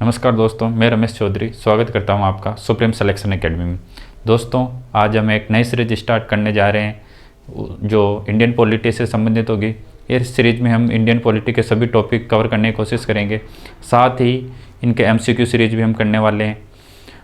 नमस्कार दोस्तों, मैं रमेश चौधरी स्वागत करता हूं आपका सुप्रीम सिलेक्शन एकेडमी में। दोस्तों, आज हम एक नई सीरीज स्टार्ट करने जा रहे हैं जो इंडियन पॉलिटी से संबंधित होगी। इस सीरीज में हम इंडियन पॉलिटी के सभी टॉपिक कवर करने की कोशिश करेंगे, साथ ही इनके एमसीक्यू सीरीज भी हम करने वाले हैं।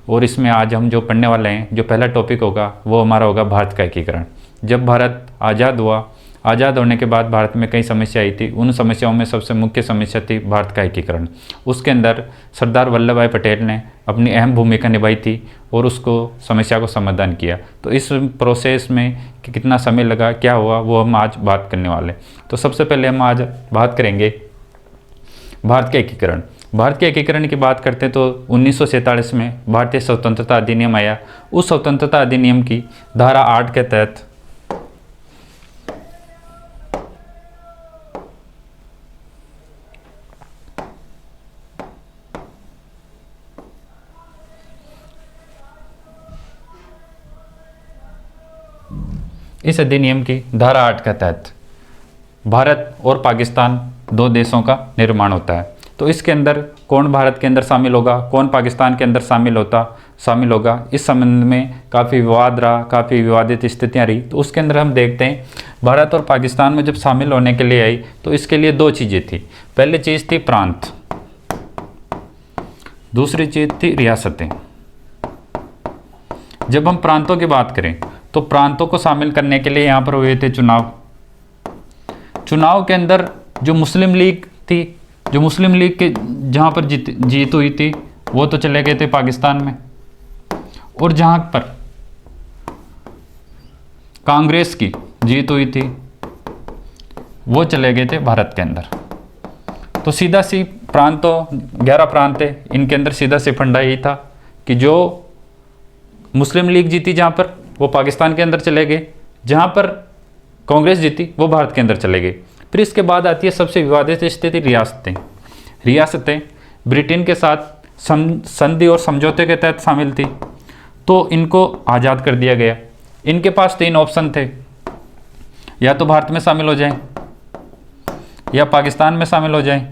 और इसमें आज हम जो पढ़ने वाले हैं, जो पहला टॉपिक होगा वो हमारा होगा भारत का एकीकरण। जब भारत आज़ाद हुआ, आज़ाद होने के बाद भारत में कई समस्या आई थी। उन समस्याओं में सबसे मुख्य समस्या थी भारत का एकीकरण। उसके अंदर सरदार वल्लभ भाई पटेल ने अपनी अहम भूमिका निभाई थी और उसको समस्या को समाधान किया। तो इस प्रोसेस में कि कितना समय लगा, क्या हुआ, वो हम आज बात करने वाले। तो सबसे पहले हम आज बात करेंगे भारत के एकीकरण। भारत के एकीकरण की बात करते हैं तो 1947 में भारतीय स्वतंत्रता अधिनियम आया। उस स्वतंत्रता अधिनियम की धारा 8 के तहत इस अधिनियम की धारा 8 के तहत भारत और पाकिस्तान दो देशों का निर्माण होता है। तो इसके अंदर कौन भारत के अंदर शामिल होगा, कौन पाकिस्तान के अंदर शामिल होगा, इस संबंध में काफ़ी विवाद रहा, काफ़ी विवादित स्थितियाँ रही। तो उसके अंदर हम देखते हैं भारत और पाकिस्तान में जब शामिल होने के लिए आई तो इसके लिए दो चीज़ें थी। पहली चीज़ थी प्रांत, दूसरी चीज़ थी रियासतें। जब हम प्रांतों की बात करें तो प्रांतों को शामिल करने के लिए यहाँ पर हुए थे चुनाव के अंदर जो मुस्लिम लीग थी, जो मुस्लिम लीग के जहाँ पर जीत हुई थी वो तो चले गए थे पाकिस्तान में, और जहाँ पर कांग्रेस की जीत हुई थी वो चले गए थे भारत के अंदर। तो सीधा सी प्रांतों 11 प्रांत है, इनके अंदर सीधा सी फंडा यही था कि जो मुस्लिम लीग जीती जहाँ पर वो पाकिस्तान के अंदर चले गए, जहाँ पर कांग्रेस जीती वो भारत के अंदर चले गए। फिर इसके बाद आती है सबसे विवादित स्थिति रियासतें ब्रिटेन के साथ संधि और समझौते के तहत शामिल थी, तो इनको आज़ाद कर दिया गया। इनके पास 3 ऑप्शन थे, या तो भारत में शामिल हो जाएं, या पाकिस्तान में शामिल हो जाएं,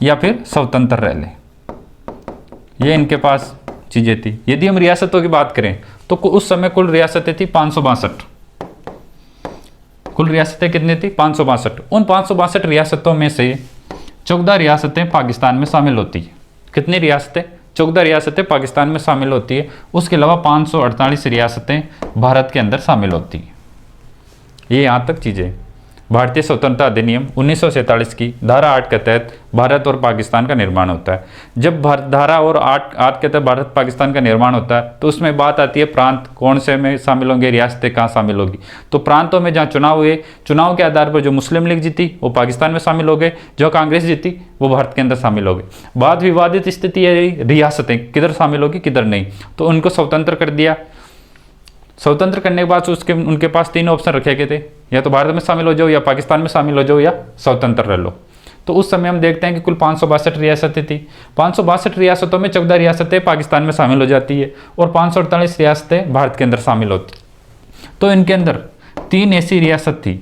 या फिर स्वतंत्र रह लें। ये इनके पास चीज़ें थी। यदि हम रियासतों की बात करें तो उस समय कुल रियासतें थी 562। कुल रियासतें कितनी थी? 562। उन 562 रियासतों में से 14 रियासतें पाकिस्तान में शामिल होती है। कितनी रियासतें? 14 रियासतें पाकिस्तान में शामिल होती है। उसके अलावा 548 रियासतें भारत के अंदर शामिल होती हैं। ये यहाँ तक चीज़ें। भारतीय स्वतंत्रता अधिनियम 1947 की धारा 8 के तहत भारत और पाकिस्तान का निर्माण होता है। जब धारा और 8 के तहत भारत पाकिस्तान का निर्माण होता है तो उसमें बात आती है प्रांत कौन से में शामिल होंगे, रियासतें कहाँ शामिल होगी। तो प्रांतों में जहाँ चुनाव हुए, चुनाव के आधार पर जो मुस्लिम लीग जीती वो पाकिस्तान में शामिल हो गए, जो कांग्रेस जीती वो भारत के अंदर शामिल हो गए। बाद विवादित स्थिति है रियासतें किधर शामिल होगी किधर नहीं, तो उनको स्वतंत्र कर दिया। स्वतंत्र करने के बाद उनके पास 3 ऑप्शन रखे गए थे, या तो भारत में शामिल हो जाओ, या पाकिस्तान में शामिल हो जाओ, या स्वतंत्र रह लो। तो उस समय हम देखते हैं कि कुल 562 रियासतें थी। 562 रियासतों में 14 रियासतें पाकिस्तान में शामिल हो जाती है और 548 रियासतें भारत के अंदर शामिल होती। तो इनके अंदर 3 ऐसी रियासत थी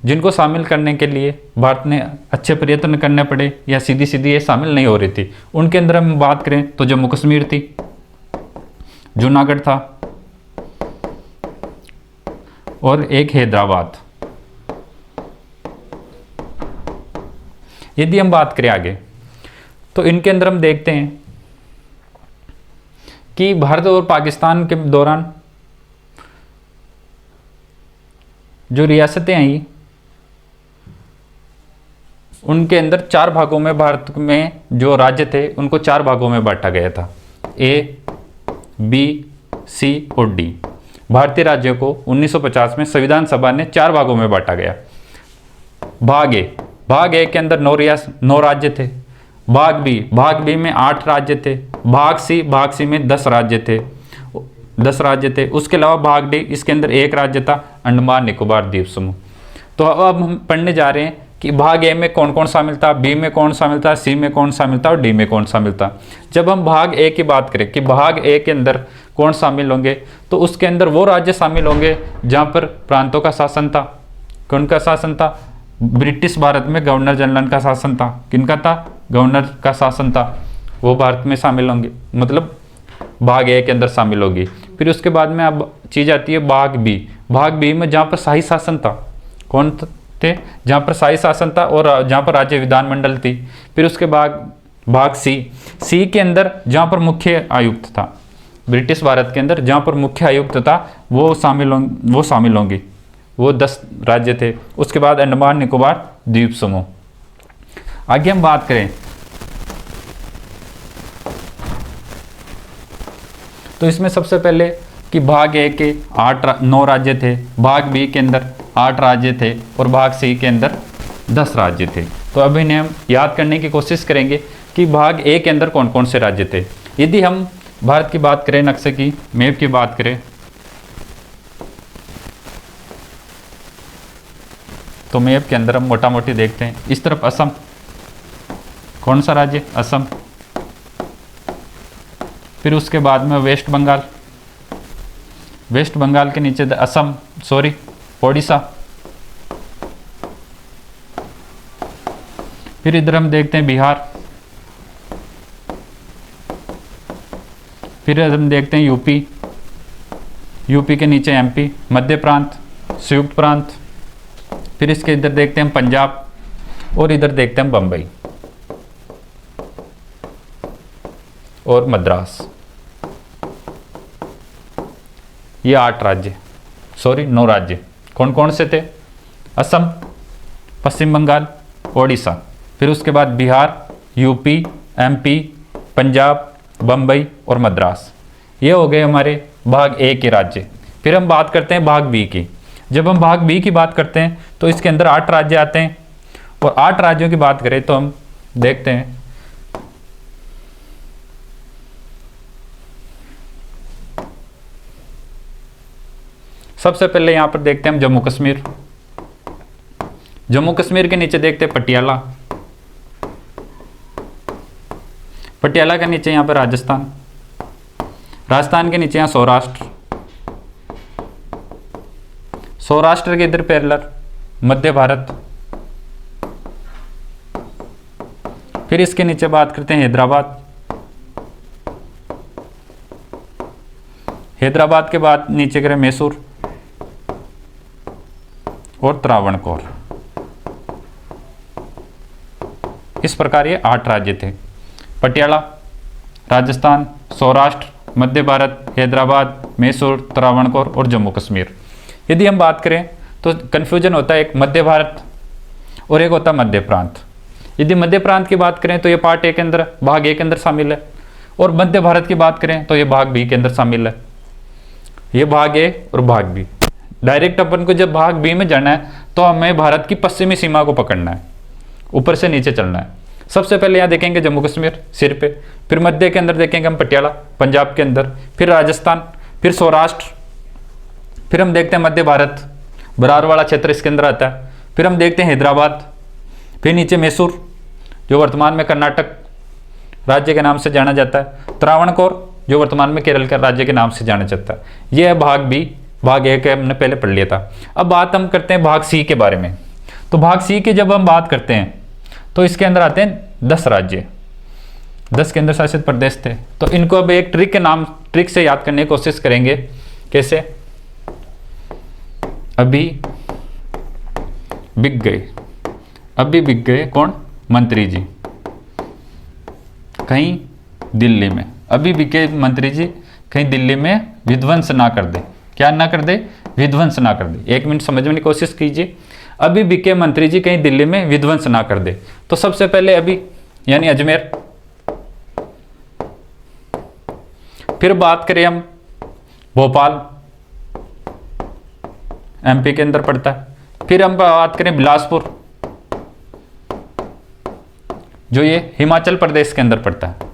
जिनको शामिल करने के लिए भारत ने अच्छे प्रयत्न करने पड़े, या सीधी सीधी ये शामिल नहीं हो रही थी। उनके अंदर हम बात करें तो जम्मू कश्मीर थी, जूनागढ़ था, और एक हैदराबाद। यदि हम बात करें आगे तो इनके अंदर हम देखते हैं कि भारत और पाकिस्तान के दौरान जो रियासतें आई उनके अंदर 4 भागों में भारत में जो राज्य थे उनको 4 भागों में बांटा गया था, ए, बी, सी और डी। भारतीय राज्यों को 1950 में संविधान सभा ने 4 भागों में बांटा गया। भाग ए के अंदर 9 राज्य थे। भाग बी में 8 राज्य थे। भाग सी में 10 राज्य थे। उसके अलावा भाग डी, इसके अंदर 1 राज्य था, अंडमान निकोबार द्वीप समूह। तो अब हम पढ़ने जा रहे हैं कि भाग ए में कौन कौन शामिल था, बी में कौन शामिल था, सी में कौन शामिल था और डी में कौन शामिल था। जब हम भाग ए की बात करें कि भाग ए के अंदर कौन शामिल होंगे, तो उसके अंदर वो राज्य शामिल होंगे जहाँ पर प्रांतों का शासन था। कौन का शासन था? ब्रिटिश भारत में गवर्नर जनरल का शासन था। किनका था? गवर्नर का शासन था वो भारत में शामिल होंगे, मतलब भाग ए के अंदर शामिल होगी। फिर उसके बाद में अब चीज़ आती है भाग बी। भाग बी में जहाँ पर शाही शासन था, कौन थे, जहाँ पर शाही शासन था और जहाँ पर राज्य विधानमंडल थी। फिर उसके बाद भाग सी के अंदर जहाँ पर मुख्य आयुक्त था, ब्रिटिश भारत के अंदर जहाँ पर मुख्य आयुक्त था वो शामिल होंगी। वो 10 राज्य थे। उसके बाद अंडमान निकोबार द्वीप समूह। आगे हम बात करें तो इसमें सबसे पहले कि भाग ए के 9 राज्य थे, भाग बी के अंदर 8 राज्य थे और भाग सी के अंदर 10 राज्य थे। तो अब इन्हें हम याद करने की कोशिश करेंगे कि भाग ए के अंदर कौन कौन से राज्य थे। यदि हम भारत की बात करें, नक्शे की मैप की बात करें, तो मैप के अंदर हम मोटा मोटी देखते हैं, इस तरफ असम, कौन सा राज्य, असम। फिर उसके बाद में वेस्ट बंगाल, वेस्ट बंगाल के नीचे ओडिशा। फिर इधर हम देखते हैं बिहार। फिर हम देखते हैं यूपी के नीचे एमपी, मध्य प्रांत, संयुक्त प्रांत। फिर इसके इधर देखते हैं हम पंजाब और इधर देखते हैं हम बम्बई और मद्रास। ये 9 राज्य कौन कौन से थे, असम, पश्चिम बंगाल, ओडिशा। फिर उसके बाद बिहार, यूपी, एमपी, पंजाब, बम्बई और मद्रास। ये हो गए हमारे भाग ए के राज्य। फिर हम बात करते हैं भाग बी की। जब हम भाग बी की बात करते हैं तो इसके अंदर 8 राज्य आते हैं और 8 राज्यों की बात करें तो हम देखते हैं सबसे पहले यहाँ पर देखते हैं हम जम्मू कश्मीर। जम्मू कश्मीर के नीचे देखते हैं पटियाला, पटियाला के नीचे यहाँ पर राजस्थान, राजस्थान के नीचे यहाँ सौराष्ट्र, सौराष्ट्र के इधर पैरेलल मध्य भारत। फिर इसके नीचे बात करते हैं हैदराबाद, हैदराबाद के बाद नीचे करें मैसूर और त्रावणकोर। इस प्रकार ये 8 राज्य थे, पटियाला, राजस्थान, सौराष्ट्र, मध्य भारत, हैदराबाद, मैसूर, त्रावणकोर और जम्मू कश्मीर। यदि हम बात करें तो कन्फ्यूजन होता है, एक मध्य भारत और एक होता है मध्य प्रांत। यदि मध्य प्रांत की बात करें तो ये पार्ट ए के अंदर, भाग ए के अंदर शामिल है, और मध्य भारत की बात करें तो ये भाग बी के अंदर शामिल है। ये भाग ए और भाग बी। डायरेक्ट अपन को जब भाग बी में जाना है तो हमें भारत की पश्चिमी सीमा को पकड़ना है, ऊपर से नीचे चलना है। सबसे पहले यहाँ देखेंगे जम्मू कश्मीर सिर पे, फिर मध्य के अंदर देखेंगे हम पटियाला पंजाब के अंदर, फिर राजस्थान, फिर सौराष्ट्र, फिर हम देखते हैं मध्य भारत, बरार वाला क्षेत्र इसके अंदर आता है। फिर हम देखते हैं हैदराबाद, फिर नीचे मैसूर जो वर्तमान में कर्नाटक राज्य के नाम से जाना जाता है, त्रावणकोर जो वर्तमान में केरल के राज्य के नाम से जाना जाता है। यह है भाग बी। भाग ए के हमने पहले पढ़ लिया था। अब बात हम करते हैं भाग सी के बारे में। तो भाग सी की जब हम बात करते हैं तो इसके अंदर आते हैं 10 राज्य, 10 केंद्र शासित प्रदेश थे। तो इनको अब एक ट्रिक से याद करने की कोशिश करेंगे। कैसे? अभी बिक गए कौन? मंत्री जी कहीं दिल्ली में। अभी बिके मंत्री जी कहीं दिल्ली में विध्वंस ना कर दे। क्या ना कर दे? विध्वंस ना कर दे। 1 मिनट समझने की कोशिश कीजिए। अभी बिके मंत्री जी कहीं दिल्ली में विध्वंस ना कर दे। तो सबसे पहले अभी यानी अजमेर। फिर बात करें हम भोपाल, एमपी के अंदर पड़ता है। फिर हम बात करें बिलासपुर जो ये हिमाचल प्रदेश के अंदर पड़ता है।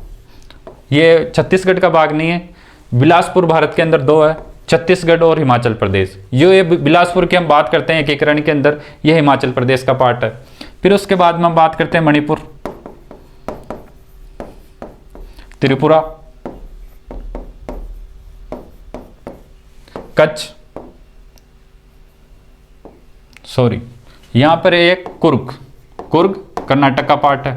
ये छत्तीसगढ़ का भाग नहीं है। बिलासपुर भारत के अंदर 2 है, छत्तीसगढ़ और हिमाचल प्रदेश। ये बिलासपुर की हम बात करते हैं एकीकरण के अंदर, ये हिमाचल प्रदेश का पार्ट है। फिर उसके बाद में हम बात करते हैं मणिपुर, त्रिपुरा, कच्छ, यहां पर एक कुर्ग कर्नाटक का पार्ट है।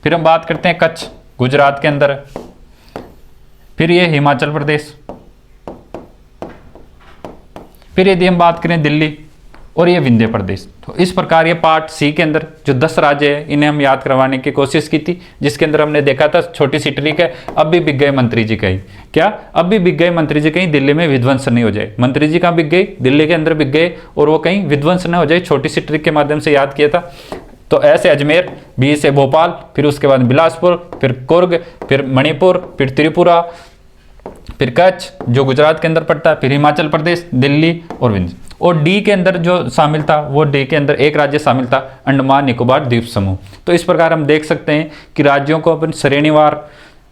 फिर हम बात करते हैं कच्छ, गुजरात के अंदर है। फिर ये हिमाचल प्रदेश, फिर यदि हम बात करें दिल्ली, और ये विंध्य प्रदेश। तो इस प्रकार ये पार्ट सी के अंदर जो 10 राज्य है इन्हें हम याद करवाने की कोशिश की थी, जिसके अंदर हमने देखा था छोटी सी ट्रिक है, अब भी बिक गए मंत्री जी कहीं, क्या अब भी बिक गए मंत्री जी कहीं दिल्ली में विध्वंस नहीं हो जाए। मंत्री जी कहाँ बिक गए, दिल्ली के अंदर बिक गए, और वो कहीं विध्वंस न हो जाए, छोटी सी ट्रिक के माध्यम से याद किया था। तो ऐसे अजमेर, बी से भोपाल, फिर उसके बाद बिलासपुर, फिर कुर्ग, फिर मणिपुर, फिर त्रिपुरा, फिर कच्छ जो गुजरात के अंदर पड़ता है, फिर हिमाचल प्रदेश, दिल्ली और विंध्य। और डी के अंदर जो शामिल था, वो डी के अंदर एक राज्य शामिल था, अंडमान निकोबार द्वीप समूह। तो इस प्रकार हम देख सकते हैं कि राज्यों को अपन श्रेणीवार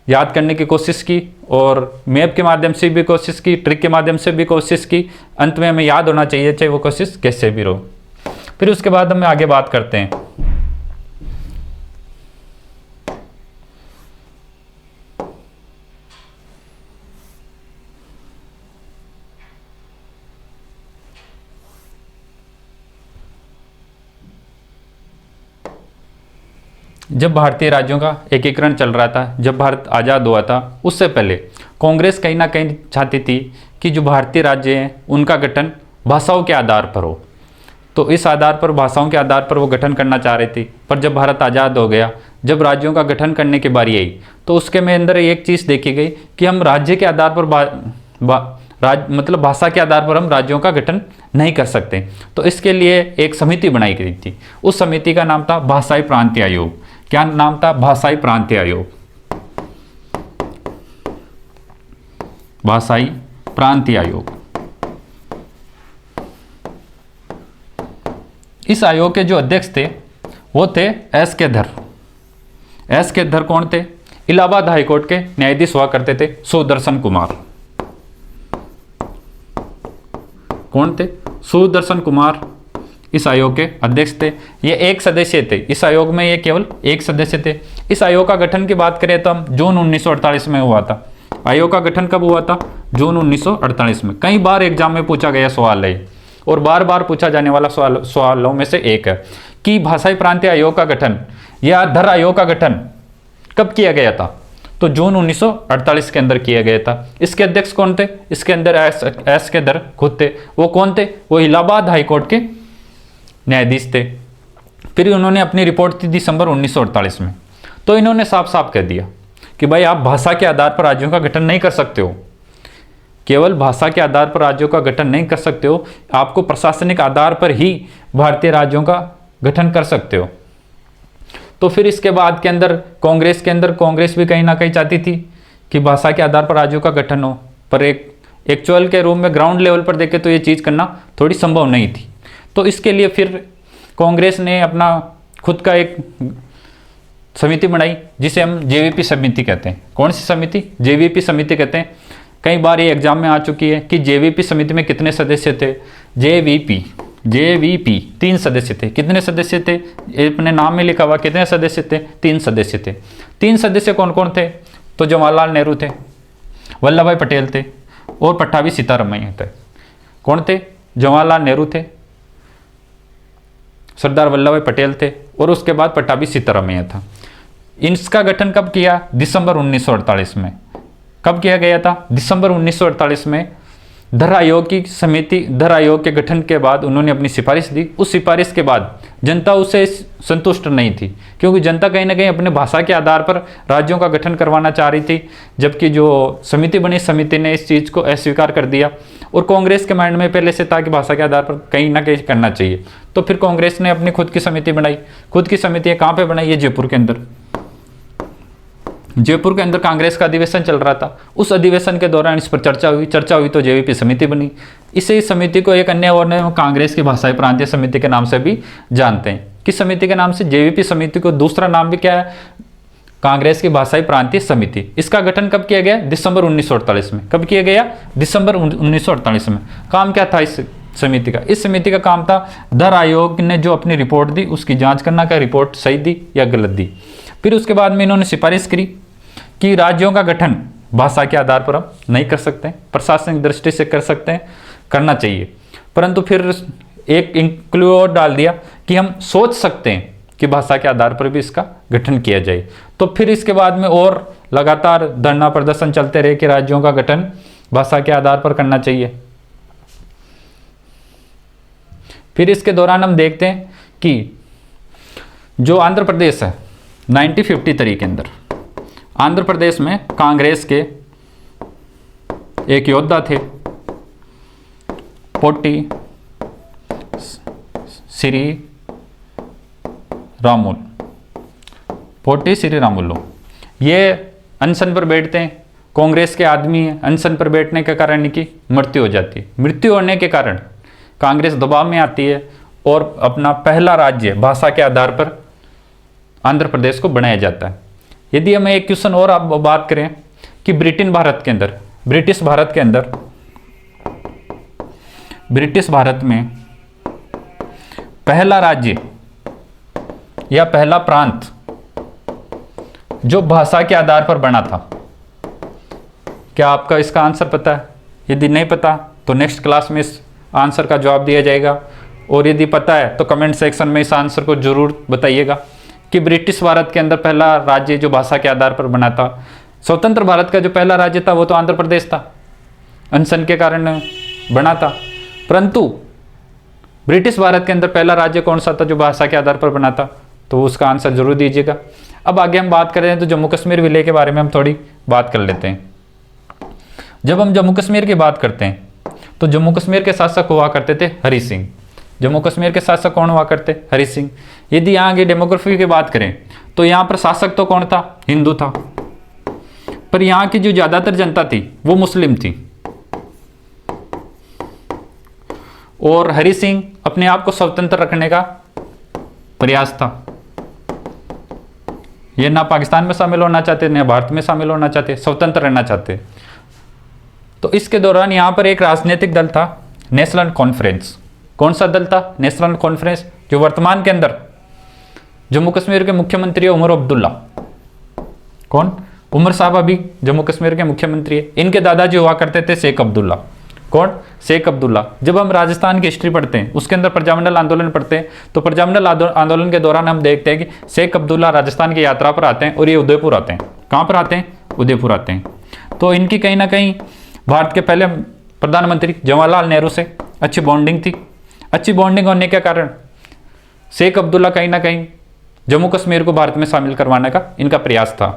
याद करने की कोशिश की, और मैप के माध्यम से भी कोशिश की, ट्रिक के माध्यम से भी कोशिश की। अंत में हमें याद होना चाहिए, चाहे वो कोशिश कैसे भी रहो। फिर उसके बाद हम आगे बात करते हैं जब भारतीय राज्यों का एकीकरण चल रहा था, जब भारत आज़ाद हुआ था, उससे पहले कांग्रेस कहीं ना कहीं चाहती थी कि जो भारतीय राज्य हैं उनका गठन भाषाओं के आधार पर हो। तो इस आधार पर, भाषाओं के आधार पर वो गठन करना चाह रही थी। पर जब भारत आज़ाद हो गया, जब राज्यों का गठन करने की बारी आई, तो उसके में अंदर एक चीज़ देखी गई कि हम राज्य के आधार पर मतलब भाषा के आधार पर हम राज्यों का गठन नहीं कर सकते। तो इसके लिए एक समिति बनाई गई थी। उस समिति का नाम था भाषाई प्रांतीय आयोग। क्या नाम था? भाषाई प्रांतीय आयोग। भाषाई प्रांतीय आयोग। इस आयोग के जो अध्यक्ष थे वो थे एस के धर। एस के धर कौन थे? इलाहाबाद हाईकोर्ट के न्यायाधीश हुआ करते थे, सुदर्शन कुमार। कौन थे? सुदर्शन कुमार इस आयोग के अध्यक्ष थे। ये एक सदस्य थे, इस आयोग में ये केवल एक सदस्य थे। इस आयोग का गठन की बात करें तो हम जून 1948 में हुआ था। आयोग का गठन कब हुआ था? जून 1948 में। कई बार एग्जाम में पूछा गया सवाल है, और बार बार पूछा जाने वाला सवालों में से एक है कि भाषाई प्रांतीय आयोग का गठन या धर आयोग का गठन कब किया गया था? तो जून 1948 के अंदर किया गया था। इसके अध्यक्ष कौन थे? इसके अंदर एस के धर खुद थे। वो कौन थे? वो इलाहाबाद हाईकोर्ट के न्यायाधीश थे। फिर उन्होंने अपनी रिपोर्ट दी दिसंबर 1948 में। तो इन्होंने साफ साफ कह दिया कि भाई आप भाषा के आधार पर राज्यों का गठन नहीं कर सकते हो, केवल भाषा के आधार पर राज्यों का गठन नहीं कर सकते हो, आपको प्रशासनिक आधार पर ही भारतीय राज्यों का गठन कर सकते हो। तो फिर इसके बाद के अंदर कांग्रेस भी कहीं ना कहीं चाहती थी कि भाषा के आधार पर राज्यों का गठन हो, पर एक एक्चुअल के रूप में ग्राउंड लेवल पर देखे तो ये चीज़ करना थोड़ी संभव नहीं थी। तो इसके लिए फिर कांग्रेस ने अपना खुद का एक समिति बनाई, जिसे हम जेवीपी समिति कहते हैं। कौन सी समिति? जेवीपी समिति कहते हैं। कई बार ये एग्जाम में आ चुकी है कि जेवीपी समिति में कितने सदस्य थे? जेवीपी 3 सदस्य थे। कितने सदस्य थे? अपने नाम में लिखा हुआ, कितने सदस्य थे? 3 सदस्य थे। 3 सदस्य कौन कौन थे? तो जवाहरलाल नेहरू थे, वल्लभ भाई पटेल थे, और पट्टाभी सीतारमैया थे। कौन थे? जवाहरलाल नेहरू थे, सरदार वल्लभ भाई पटेल थे, और उसके बाद पट्टाभी सीतारमैया था। इसका गठन कब किया? दिसंबर 1948 में। कब किया गया था? दिसंबर 1948 में। धर आयोग के गठन के बाद उन्होंने अपनी सिफारिश दी। उस सिफारिश के बाद जनता उससे संतुष्ट नहीं थी, क्योंकि जनता कहीं ना कहीं अपने भाषा के आधार पर राज्यों का गठन करवाना चाह रही थी, जबकि जो समिति बनी, समिति ने इस चीज़ को अस्वीकार कर दिया। और कांग्रेस के माइंड में पहले से था कि भाषा के आधार पर कहीं ना कहीं करना चाहिए। तो फिर कांग्रेस ने अपनी खुद की समिति बनाई। खुद की समिति कहाँ पर बनाई? है जयपुर के अंदर। जयपुर के अंदर कांग्रेस का अधिवेशन चल रहा था। उस अधिवेशन के दौरान इस पर चर्चा हुई तो जेवीपी समिति बनी। इसी समिति को एक अन्य और ने कांग्रेस की भाषाई प्रांतीय समिति के नाम से भी जानते हैं। किस समिति के नाम से? जेवीपी समिति को दूसरा नाम भी क्या है? कांग्रेस की भाषाई प्रांतीय समिति। इसका गठन कब किया गया? दिसंबर 1948 में। कब किया गया? दिसंबर 1948 में। काम क्या था इस समिति का? इस समिति का काम था धर आयोग ने जो अपनी रिपोर्ट दी उसकी जांच करना, का रिपोर्ट सही दी या गलत दी। फिर उसके बाद में इन्होंने सिफारिश करी कि राज्यों का गठन भाषा के आधार पर हम नहीं कर सकते, प्रशासनिक दृष्टि से कर सकते हैं, करना चाहिए। परंतु फिर एक इंक्लूड डाल दिया कि हम सोच सकते हैं कि भाषा के आधार पर भी इसका गठन किया जाए। तो फिर इसके बाद में और लगातार धरना प्रदर्शन चलते रहे कि राज्यों का गठन भाषा के आधार पर करना चाहिए। फिर इसके दौरान हम देखते हैं कि जो आंध्र प्रदेश है 1953 के अंदर, आंध्र प्रदेश में कांग्रेस के एक योद्धा थे पोट्टी श्री रामुलु। ये अनशन पर बैठते हैं, कांग्रेस के आदमी हैं, अनशन पर बैठने के कारण इनकी मृत्यु हो जाती है। मृत्यु होने के कारण कांग्रेस दबाव में आती है और अपना पहला राज्य भाषा के आधार पर आंध्र प्रदेश को बनाया जाता है। यदि हम एक क्वेश्चन और आप बात करें कि ब्रिटिश भारत में पहला राज्य या पहला प्रांत जो भाषा के आधार पर बना था, क्या आपका इसका आंसर पता है? यदि नहीं पता तो नेक्स्ट क्लास में इस आंसर का जवाब दिया जाएगा, और यदि पता है तो कमेंट सेक्शन में इस आंसर को जरूर बताइएगा कि ब्रिटिश भारत के अंदर पहला राज्य जो भाषा के आधार पर बना था। स्वतंत्र भारत का जो पहला राज्य था वो तो आंध्र प्रदेश था, अनशन के कारण बना था, परंतु ब्रिटिश भारत के अंदर पहला राज्य कौन सा था जो भाषा के आधार पर बना था? तो उसका आंसर जरूर दीजिएगा। अब आगे हम बात करें तो जम्मू कश्मीर विलय के बारे में हम थोड़ी बात कर लेते हैं। जब हम जम्मू कश्मीर की बात करते हैं तो जम्मू कश्मीर के शासक हुआ करते थे हरि सिंह। जम्मू कश्मीर के शासक कौन हुआ करते? हरि सिंह। यदि यहाँ की डेमोग्राफी की बात करें तो यहाँ पर शासक तो कौन था? हिंदू था, पर यहाँ की जो ज़्यादातर जनता थी वो मुस्लिम थी, और हरि सिंह अपने आप को स्वतंत्र रखने का प्रयास था। ये ना पाकिस्तान में शामिल होना चाहते, ना भारत में शामिल होना चाहते, स्वतंत्र रहना चाहते। तो इसके दौरान यहाँ पर एक राजनीतिक दल था नेशनल कॉन्फ्रेंस। कौन सा दल था? नेशनल कॉन्फ्रेंस, जो वर्तमान के अंदर जम्मू कश्मीर के मुख्यमंत्री है उमर अब्दुल्ला। कौन? उमर साहब अभी जम्मू कश्मीर के मुख्यमंत्री है। इनके दादाजी हुआ करते थे शेख अब्दुल्ला। कौन? शेख अब्दुल्ला। जब हम राजस्थान की हिस्ट्री पढ़ते हैं उसके अंदर प्रजामंडल आंदोलन पढ़ते हैं, तो प्रजामंडल आंदोलन के दौरान हम देखते हैं कि शेख अब्दुल्ला राजस्थान की यात्रा पर आते हैं और ये उदयपुर आते हैं। कहाँ पर आते हैं? उदयपुर आते हैं। तो इनकी कहीं ना कहीं भारत के पहले प्रधानमंत्री जवाहरलाल नेहरू से अच्छी बॉन्डिंग थी। अच्छी बॉन्डिंग होने के कारण शेख अब्दुल्ला कहीं ना कहीं जम्मू कश्मीर को भारत में शामिल करवाने का इनका प्रयास था।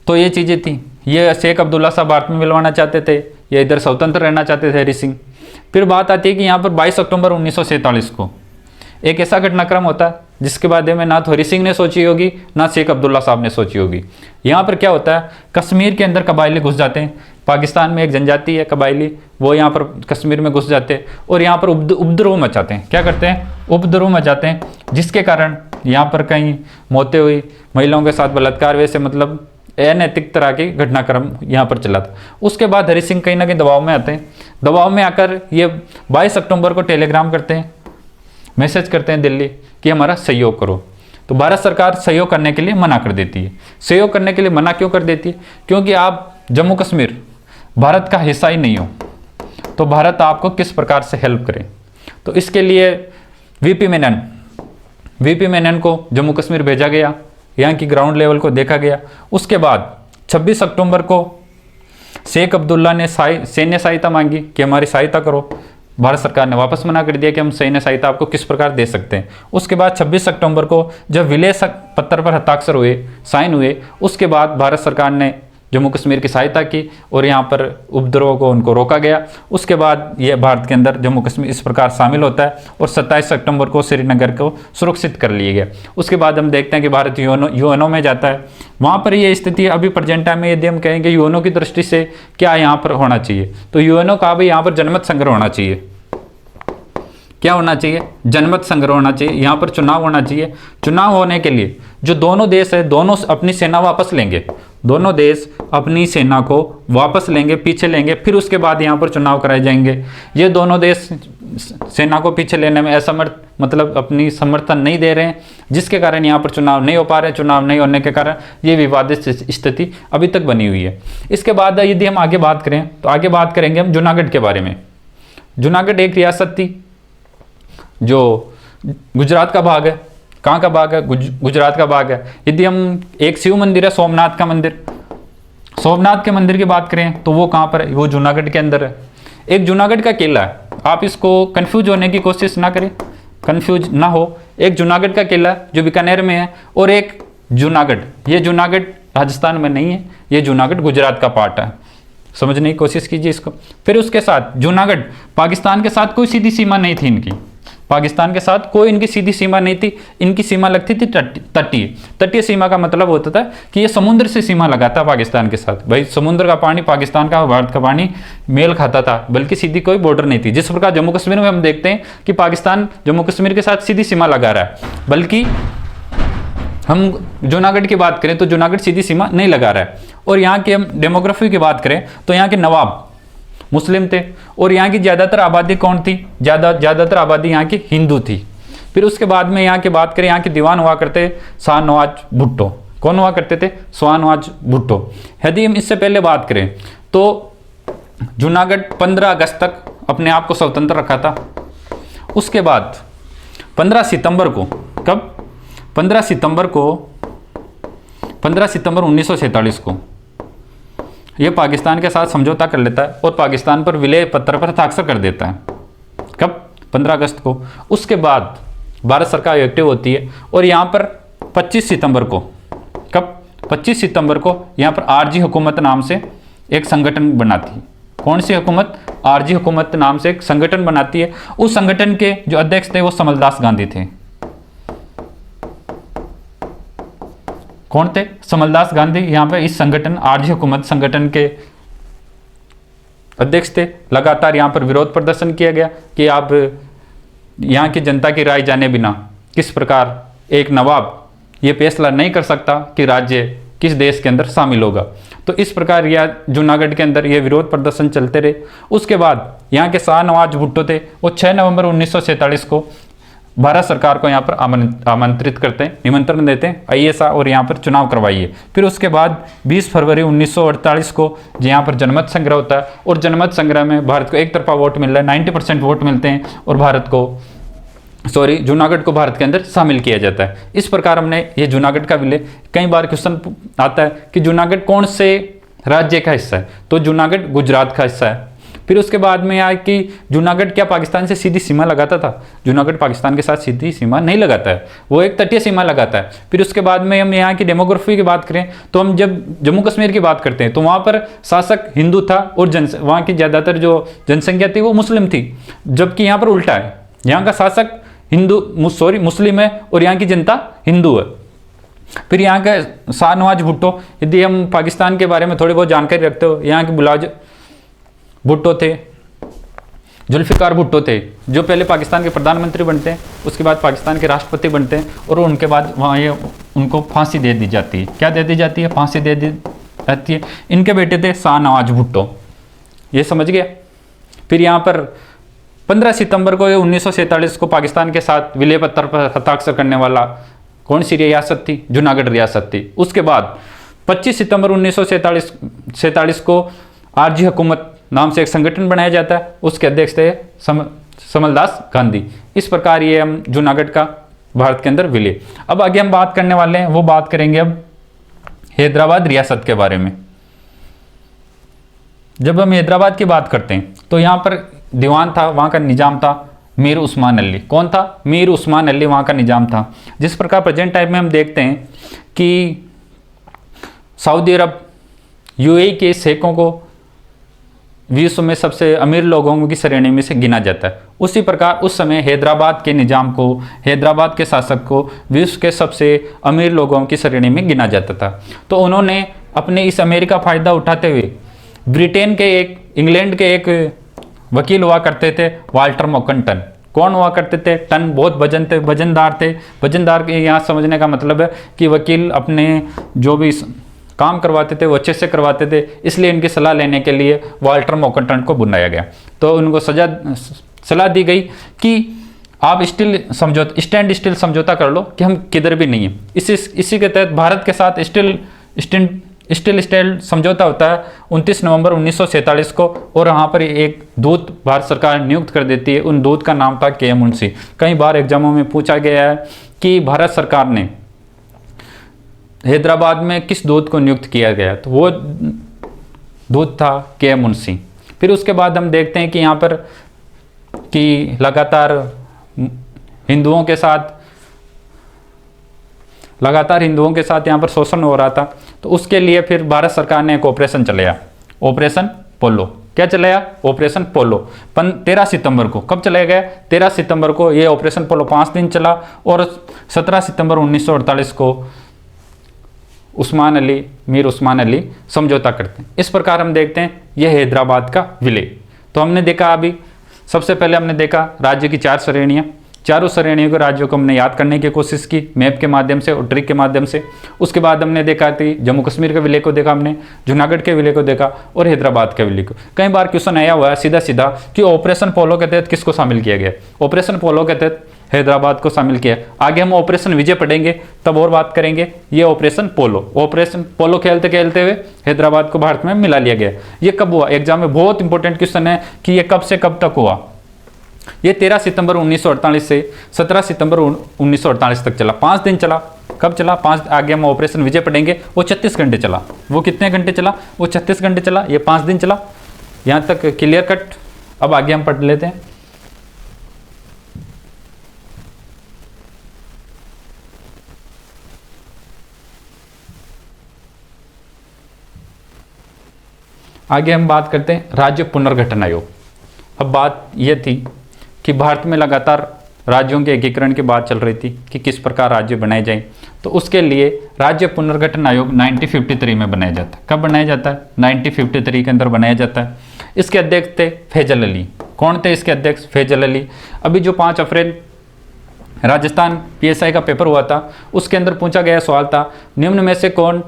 तो ये चीज़ें थी। ये शेख अब्दुल्ला साहब भारत में मिलवाना चाहते थे, ये इधर स्वतंत्र रहना चाहते थे हरि सिंह। फिर बात आती है कि यहाँ पर 22 अक्टूबर 1947 को एक ऐसा घटनाक्रम होता है जिसके बारे में ना तो हरि सिंह ने सोची होगी ना शेख अब्दुल्ला साहब ने सोची होगी। यहाँ पर क्या होता है, कश्मीर के अंदर कबायली घुस जाते हैं। पाकिस्तान में एक जनजाति है कबायली, वो यहाँ पर कश्मीर में घुस जाते हैं और यहाँ पर उपद्रव मचाते हैं। क्या करते हैं? उपद्रव मचाते हैं, जिसके कारण यहाँ पर कहीं मौतें हुई, महिलाओं के साथ बलात्कार, वैसे मतलब अनैतिक तरह की घटनाक्रम यहाँ पर चला था। उसके बाद हरि सिंह कहीं ना कहीं दबाव में आते हैं। दबाव में आकर ये 22 अक्टूबर को टेलीग्राम करते हैं, मैसेज करते हैं दिल्ली कि हमारा सहयोग करो। तो भारत सरकार सहयोग करने के लिए मना कर देती है। सहयोग करने के लिए मना क्यों कर देती है? क्योंकि आप जम्मू कश्मीर भारत का हिस्सा ही नहीं हो, तो भारत आपको किस प्रकार से हेल्प करे। तो इसके लिए वीपी मेनन को जम्मू कश्मीर भेजा गया, यहाँ की ग्राउंड लेवल को देखा गया। उसके बाद 26 अक्टूबर को शेख अब्दुल्ला ने सैन्य सहायता मांगी कि हमारी सहायता करो। भारत सरकार ने वापस मना कर दिया कि हम सैन्य सहायता आपको किस प्रकार दे सकते हैं। उसके बाद 26 अक्टूबर को जब विलय पत्र पर हस्ताक्षर हुए, साइन हुए, उसके बाद भारत सरकार ने जम्मू कश्मीर की सहायता की और यहाँ पर उपद्रव को उनको रोका गया। उसके बाद ये भारत के अंदर जम्मू कश्मीर इस प्रकार शामिल होता है और 27 अक्टूबर को श्रीनगर को सुरक्षित कर लिया गया। उसके बाद हम देखते हैं कि भारत यूएनओ में जाता है। वहाँ पर ये स्थिति अभी प्रेजेंट टाइम में यदि हम कहेंगे यूएनओ की दृष्टि से क्या यहाँ पर होना चाहिए, तो यूएनओ का भी यहाँ पर जनमत संग्रह होना चाहिए। क्या होना चाहिए? जनमत संग्रह होना चाहिए। यहाँ पर चुनाव होना चाहिए। चुनाव होने के लिए जो दोनों देश है, दोनों अपनी सेना वापस लेंगे, दोनों देश अपनी सेना को वापस लेंगे, पीछे लेंगे, फिर उसके बाद यहाँ पर चुनाव कराए जाएंगे। ये दोनों देश सेना को पीछे लेने में असमर्थ, मतलब अपनी समर्थन नहीं दे रहे हैं, जिसके कारण यहाँ पर चुनाव नहीं हो पा रहे। चुनाव नहीं होने के कारण ये विवादित स्थिति अभी तक बनी हुई है। इसके बाद यदि हम आगे बात करें तो आगे बात करेंगे हम जूनागढ़ के बारे में। जूनागढ़ एक रियासत थी जो गुजरात का भाग है। कहाँ का भाग है? गुजरात का भाग है। यदि हम एक शिव मंदिर है सोमनाथ का मंदिर, सोमनाथ के मंदिर की बात करें तो वो कहाँ पर है? वो जूनागढ़ के अंदर है। एक जूनागढ़ का किला है, आप इसको कंफ्यूज होने की कोशिश ना करें, कंफ्यूज ना हो। एक जूनागढ़ का किला जो बीकानेर में है, और एक जूनागढ़, ये जूनागढ़ राजस्थान में नहीं है, ये जूनागढ़ गुजरात का पार्ट है, समझने की कोशिश कीजिए इसको। फिर उसके साथ जूनागढ़ पाकिस्तान के साथ कोई सीधी सीमा नहीं थी इनकी, पाकिस्तान के साथ कोई इनकी सीधी सीमा नहीं थी, इनकी सीमा लगती थी तटीय। तटीय सीमा का मतलब होता था कि ये समुद्र से सीमा लगाता पाकिस्तान के साथ। भाई समुद्र का पानी पाकिस्तान का भारत का पानी मेल खाता था, बल्कि सीधी कोई बॉर्डर नहीं थी। जिस प्रकार जम्मू कश्मीर में हम देखते हैं कि पाकिस्तान जम्मू कश्मीर के साथ सीधी सीमा लगा रहा है, बल्कि हम जूनागढ़ की बात करें तो जूनागढ़ सीधी सीमा नहीं लगा रहा है। और यहाँ की हम डेमोग्राफी की बात करें तो यहाँ के नवाब मुस्लिम थे, और यहाँ की ज़्यादातर आबादी कौन थी? ज़्यादातर आबादी यहाँ की हिंदू थी। फिर उसके बाद में यहाँ की बात करें, यहाँ के दीवान हुआ करते शाह नवाज भुट्टो। कौन हुआ करते थे? शाह नवाज भुट्टो। यदि हम इससे पहले बात करें तो जूनागढ़ 15 अगस्त तक अपने आप को स्वतंत्र रखा था। उसके बाद 15 सितंबर को, कब? 15 सितंबर 1947 को ये पाकिस्तान के साथ समझौता कर लेता है और पाकिस्तान पर विलय पत्र पर हस्ताक्षर कर देता है। कब? 15 अगस्त को। उसके बाद भारत सरकार एक्टिव होती है और यहाँ पर 25 सितंबर को, कब? 25 सितंबर को यहाँ पर आरजी हुकूमत नाम से एक संगठन बनाती है। कौन सी हुकूमत? आरजी हुकूमत नाम से एक संगठन बनाती है। उस संगठन के जो अध्यक्ष थे वो समलदास गांधी थे। कौन थे? समलदास गांधी यहाँ पे इस संगठन आरजी हुकूमत संगठन के अध्यक्ष थे। लगातार यहाँ पर विरोध प्रदर्शन किया गया कि आप यहाँ की जनता की राय जाने बिना किस प्रकार एक नवाब ये फैसला नहीं कर सकता कि राज्य किस देश के अंदर शामिल होगा। तो इस प्रकार यह जूनागढ़ के अंदर ये विरोध प्रदर्शन चलते रहे। उसके बाद यहाँ के शाह नवाज भुट्टो थे, वो 6 नवंबर 1947 को भारत सरकार को यहाँ पर आमंत्रित करते हैं, निमंत्रण देते हैं, आइए सा और यहाँ पर चुनाव करवाइए। फिर उसके बाद 20 फरवरी 1948 को यहाँ पर जनमत संग्रह होता है और जनमत संग्रह में भारत को एक तरफा वोट मिल रहा है, 90% वोट मिलते हैं और जूनागढ़ को भारत के अंदर शामिल किया जाता है। इस प्रकार हमने ये जूनागढ़ का विलय, कई बार क्वेश्चन आता है कि जूनागढ़ कौन से राज्य का हिस्सा है, तो जूनागढ़ गुजरात का हिस्सा है। फिर उसके बाद में आया कि जूनागढ़ क्या पाकिस्तान से सीधी सीमा लगाता था? जूनागढ़ पाकिस्तान के साथ सीधी सीमा नहीं लगाता है, वो एक तटीय सीमा लगाता है। फिर उसके बाद में हम यहाँ की डेमोग्राफी की बात करें तो हम जब जम्मू कश्मीर की बात करते हैं तो वहाँ पर शासक हिंदू था और वहाँ की ज़्यादातर जो जनसंख्या थी वो मुस्लिम थी, जबकि यहाँ पर उल्टा है, यहाँ का शासक मुस्लिम है और यहाँ की जनता हिंदू है। फिर यहाँ का शाह नवाज भुट्टो, यदि हम पाकिस्तान के बारे में थोड़ी बहुत जानकारी रखते हो, यहाँ के बुलाज भुट्टो थे, जुल्फिकार भुट्टो थे, जो पहले पाकिस्तान के प्रधानमंत्री बनते हैं, उसके बाद पाकिस्तान के राष्ट्रपति बनते हैं और उनके बाद वहाँ ये उनको फांसी दे दी जाती है। क्या दे दी जाती है? फांसी दे दी जाती है। इनके बेटे थे शाह नवाज भुट्टो, ये समझ गया। फिर यहाँ पर 15 सितंबर को 1947 को पाकिस्तान के साथ विलय पत्र पर हस्ताक्षर करने वाला कौन सी रियासत थी? जूनागढ़ रियासत थी। उसके बाद 25 सितंबर 1947 को आरजी हुकूमत नाम से एक संगठन बनाया जाता है, उसके अध्यक्ष थे समलदास गांधी। इस प्रकार ये हम जूनागढ़ का भारत के अंदर विलय। अब आगे हम बात करने वाले हैं, वो बात करेंगे अब हैदराबाद रियासत के बारे में। जब हम हैदराबाद की बात करते हैं तो यहाँ पर दीवान था, वहाँ का निजाम था मीर उस्मान अली। कौन था? मीर उस्मान अली वहाँ का निजाम था। जिस प्रकार प्रेजेंट टाइम में हम देखते हैं कि सऊदी अरब यूएई के शेखों को विश्व में सबसे अमीर लोगों की श्रेणी में से गिना जाता है, उसी प्रकार उस समय हैदराबाद के निजाम को, हैदराबाद के शासक को विश्व के सबसे अमीर लोगों की श्रेणी में गिना जाता था। तो उन्होंने अपने इस अमेरिका फ़ायदा उठाते हुए ब्रिटेन के इंग्लैंड के एक वकील हुआ करते थे, वाल्टर मोकन। कौन हुआ करते थे? टन बहुत वजनदार थे। वजनदार के यहाँ समझने का मतलब है कि वकील अपने जो भी काम करवाते थे वो अच्छे से करवाते थे, इसलिए इनकी सलाह लेने के लिए वाल्टर मोकन को बुलाया गया। तो उनको सलाह दी गई कि आप स्टैंड स्टिल समझौता कर लो कि हम किधर भी नहीं हैं। इसी के तहत भारत के साथ स्टिल समझौता होता है 29 नवंबर 1947 को, और यहाँ पर एक दूत भारत सरकार नियुक्त कर देती है। उन दूत का नाम था के एम मुंशी। कई बार एग्जामों में पूछा गया है कि भारत सरकार ने हैदराबाद में किस दूत को नियुक्त किया गया, तो वो दूत था के मुंशी। फिर उसके बाद हम देखते हैं कि यहाँ पर कि लगातार हिंदुओं के साथ यहाँ पर शोषण हो रहा था, तो उसके लिए फिर भारत सरकार ने एक ऑपरेशन चलाया, ऑपरेशन पोलो। क्या चलाया? ऑपरेशन पोलो। 13 सितंबर को, कब चलाया गया? 13 सितंबर को ये ऑपरेशन पोलो 5 दिन चला और 17 सितंबर 1948 को मीर उस्मान अली समझौता करते हैं। इस प्रकार हम देखते हैं यह हैदराबाद का विलय। तो हमने देखा, अभी सबसे पहले हमने देखा राज्य की 4 श्रेणियाँ, चारों श्रेणियों के राज्यों को हमने याद करने की कोशिश की मैप के माध्यम से और ट्रिक के माध्यम से। उसके बाद हमने देखा कि जम्मू कश्मीर के विलय को देखा, हमने जूनागढ़ के विलय को देखा और हैदराबाद के विलय को। कई बार क्वेश्चन आया हुआ है सीधा सीधा कि ऑपरेशन पोलो के तहत किसको शामिल किया गया? ऑपरेशन पोलो के तहत हैदराबाद को शामिल किया। आगे हम ऑपरेशन विजय पढ़ेंगे तब और बात करेंगे। ये ऑपरेशन पोलो खेलते खेलते हुए हैदराबाद को भारत में मिला लिया गया। ये कब हुआ? एग्जाम में बहुत इंपॉर्टेंट क्वेश्चन है कि ये कब से कब तक हुआ। ये 13 सितंबर 1948 से 17 सितंबर 1948 तक चला, 5 दिन चला। कब चला? 5। आगे हम ऑपरेशन विजय पढ़ेंगे, वो 36 घंटे चला। वो कितने घंटे चला? वो 36 घंटे चला। ये 5 दिन चला। यहाँ तक क्लियर कट। अब आगे हम पढ़ लेते हैं। आगे हम बात करते हैं राज्य पुनर्गठन आयोग। अब बात यह थी कि भारत में लगातार राज्यों के एकीकरण की बात चल रही थी कि किस प्रकार राज्य बनाए जाएं। तो उसके लिए राज्य पुनर्गठन आयोग 1953 में बनाया जाता है। कब बनाया जाता है? 1953 के अंदर बनाया जाता है। इसके अध्यक्ष थे फैजल अली। कौन थे इसके अध्यक्ष? फैजल अली। अभी जो 5 अप्रैल राजस्थान PSI का पेपर हुआ था, उसके अंदर पूछा गया सवाल था, निम्न में से कौन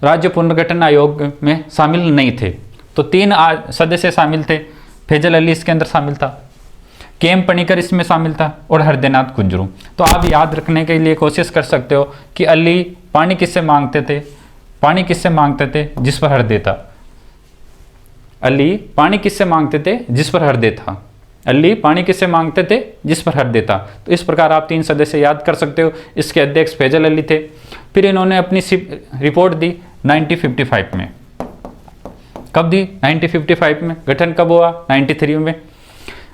राज्य पुनर्गठन आयोग में शामिल नहीं थे? तो 3 सदस्य शामिल थे। फैजल अली इसके अंदर शामिल था, KM पणिकर इसमें शामिल था और हरदेनाथ कुंजरू। तो आप याद रखने के लिए कोशिश कर सकते हो कि अली पानी किससे मांगते थे? पानी किससे मांगते थे? जिस पर हरदे था। अली पानी किससे मांगते थे? जिस पर हरदे था। अली पानी किससे मांगते थे? जिस पर हरदे था। तो इस प्रकार आप 3 सदस्य याद कर सकते हो। इसके अध्यक्ष फैजल अली थे। फिर इन्होंने अपनी रिपोर्ट दी 1955 में। कब दी? 1955 में। गठन कब हुआ? 93 में।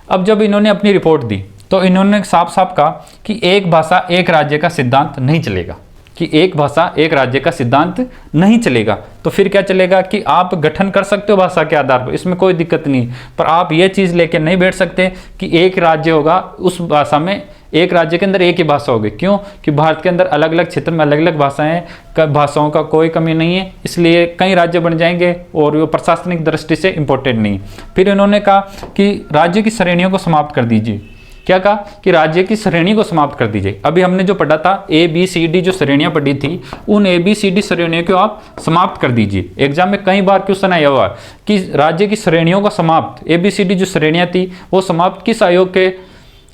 अब जब इन्होंने अपनी रिपोर्ट दी तो इन्होंने साफ साफ कहा कि एक भाषा एक राज्य का सिद्धांत नहीं चलेगा, कि एक भाषा एक राज्य का सिद्धांत नहीं चलेगा। तो फिर क्या चलेगा कि आप गठन कर सकते हो भाषा के आधार पर, इसमें कोई दिक्कत नहीं, पर आप ये चीज़ लेके नहीं बैठ सकते कि एक राज्य होगा, उस भाषा में एक राज्य के अंदर एक ही भाषा होगी। क्यों? कि भारत के अंदर अलग अलग क्षेत्र में अलग अलग भाषाएं, भाषाओं का कोई कमी नहीं है, इसलिए कई राज्य बन जाएंगे और वो प्रशासनिक दृष्टि से इम्पोर्टेंट नहीं। फिर इन्होंने कहा कि राज्य की श्रेणियों को समाप्त कर दीजिए। क्या कहा? कि राज्य की श्रेणी को समाप्त कर दीजिए। अभी हमने जो पढ़ा था ABCD जो श्रेणियां पढ़ी थी, उन ABCD श्रेणियों को आप समाप्त कर दीजिए। एग्जाम में कई बार क्वेश्चन आया हुआ कि राज्य की श्रेणियों को समाप्त, ABCD जो श्रेणियां थी वो समाप्त किस आयोग के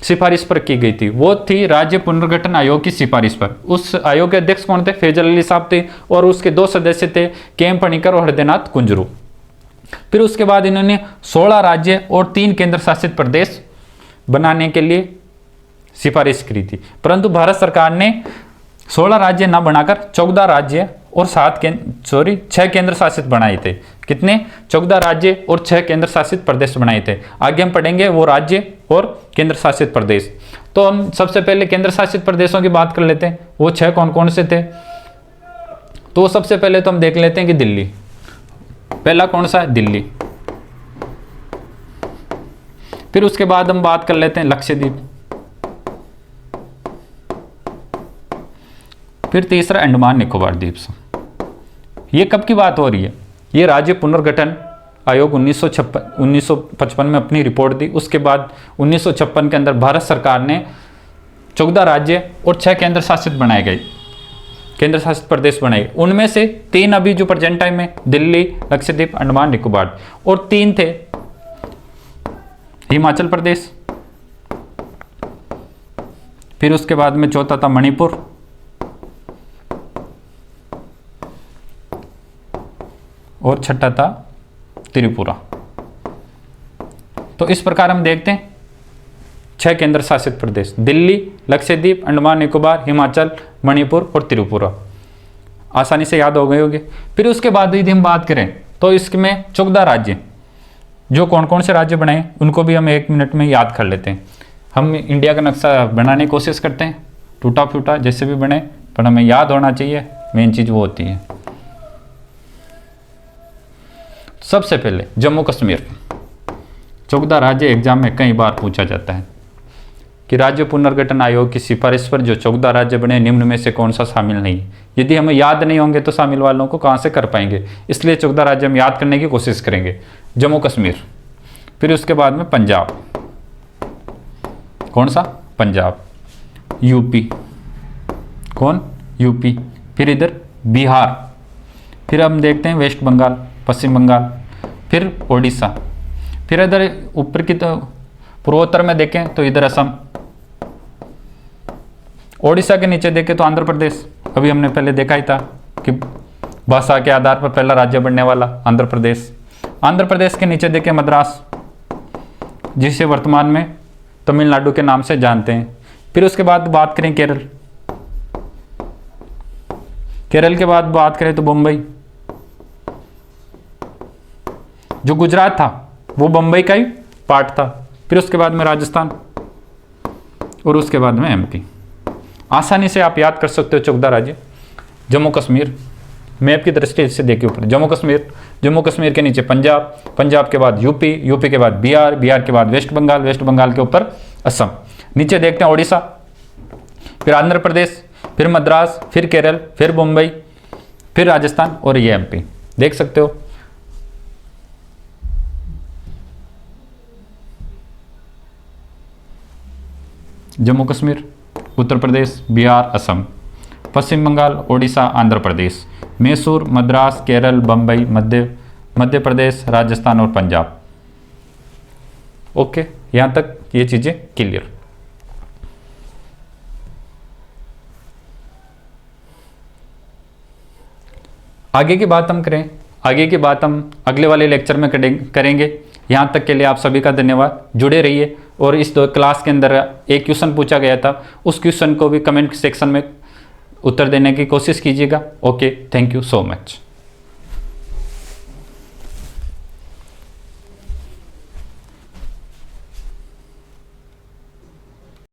सिफारिश पर की गई थी? वो थी राज्य पुनर्गठन आयोग की सिफारिश पर। उस आयोग के अध्यक्ष कौन थे? फैजल अली साहब थे और उसके 2 सदस्य थे KM पणिकर और हरदेनाथ कुंजरू। फिर उसके बाद इन्होंने 16 राज्य और 3 केंद्र शासित प्रदेश बनाने के लिए सिफारिश करी थी, परंतु भारत सरकार ने 16 राज्य न बनाकर 14 राज्य और 6 केंद्र शासित बनाए थे। कितने? 14 राज्य और 6 केंद्र शासित प्रदेश बनाए थे। आगे हम पढ़ेंगे वो राज्य और केंद्र शासित प्रदेश। तो हम सबसे पहले केंद्र शासित प्रदेशों की बात कर लेते हैं। वो 6 कौन कौन से थे? तो सबसे पहले तो हम देख लेते हैं कि दिल्ली। पहला कौन सा है? दिल्ली। फिर उसके बाद हम बात कर लेते हैं लक्षद्वीप। फिर तीसरा अंडमान निकोबार द्वीप समूह। ये कब की बात हो रही है? ये राज्य पुनर्गठन आयोग 1955 में अपनी रिपोर्ट दी। उसके बाद 1956 के अंदर भारत सरकार ने 14 राज्य और 6 केंद्र शासित बनाए गए, केंद्र शासित प्रदेश बनाए। उनमें से 3 अभी जो प्रेजेंट टाइम में दिल्ली, लक्षद्वीप, अंडमान निकोबार, और 3 थे हिमाचल प्रदेश। फिर उसके बाद में चौथा था मणिपुर, और छठा था त्रिपुरा। तो इस प्रकार हम देखते हैं 6 केंद्र शासित प्रदेश, दिल्ली, लक्षद्वीप, अंडमान निकोबार, हिमाचल, मणिपुर और त्रिपुरा। आसानी से याद हो गए होंगे। फिर उसके बाद यदि हम बात करें तो इसमें 14 राज्य, जो कौन कौन से राज्य बने उनको भी हम 1 मिनट में याद कर लेते हैं। हम इंडिया का नक्शा बनाने की कोशिश करते हैं, टूटा फूटा जैसे भी बने, पर हमें याद होना चाहिए, मेन चीज़ वो होती है। सबसे पहले जम्मू कश्मीर, 14 राज्य एग्जाम में कई बार पूछा जाता है कि राज्य पुनर्गठन आयोग की सिफारिश पर जो 14 राज्य बने निम्न में से कौन सा शामिल नहीं। यदि हमें याद नहीं होंगे तो शामिल वालों को कहाँ से कर पाएंगे, इसलिए 14 राज्य हम याद करने की कोशिश करेंगे। जम्मू कश्मीर, फिर उसके बाद में पंजाब, कौन सा, पंजाब, यूपी, कौन, यूपी, फिर इधर बिहार, फिर हम देखते हैं वेस्ट बंगाल, पश्चिम बंगाल, फिर ओडिशा, फिर इधर ऊपर की तो पूर्वोत्तर में देखें तो इधर असम, ओडिशा के नीचे देखें तो आंध्र प्रदेश, अभी हमने पहले देखा ही था कि भाषा के आधार पर पहला राज्य बनने वाला आंध्र प्रदेश। आंध्र प्रदेश के नीचे देखें मद्रास, जिसे वर्तमान में तमिलनाडु के नाम से जानते हैं। फिर उसके बाद बात करें केरल, केरल के बाद बात करें तो मुंबई, जो गुजरात था वो मुंबई का ही पार्ट था। फिर उसके बाद में राजस्थान और उसके बाद में एमपी। आसानी से आप याद कर सकते हो 14 राज्य। जम्मू कश्मीर, मैप की दृष्टि से देखिए ऊपर जम्मू कश्मीर, जम्मू कश्मीर के नीचे पंजाब, पंजाब के बाद यूपी, यूपी के बाद बिहार, बिहार के बाद वेस्ट बंगाल, वेस्ट बंगाल के ऊपर असम, नीचे देखते हैं ओडिशा, फिर आंध्र प्रदेश, फिर मद्रास, फिर केरल, फिर मुंबई, फिर राजस्थान और ये एमपी। देख सकते हो जम्मू कश्मीर, उत्तर प्रदेश, बिहार, असम, पश्चिम बंगाल, ओडिशा, आंध्र प्रदेश, मैसूर, मद्रास, केरल, बम्बई, मध्य प्रदेश, राजस्थान और पंजाब। ओके, यहाँ तक ये चीज़ें क्लियर। आगे की बात हम करें, आगे की बात हम अगले वाले लेक्चर में करेंगे। यहाँ तक के लिए आप सभी का धन्यवाद, जुड़े रहिए। और इस क्लास के अंदर एक क्वेश्चन पूछा गया था, उस क्वेश्चन को भी कमेंट सेक्शन में उत्तर देने की कोशिश कीजिएगा। Okay, thank you so much.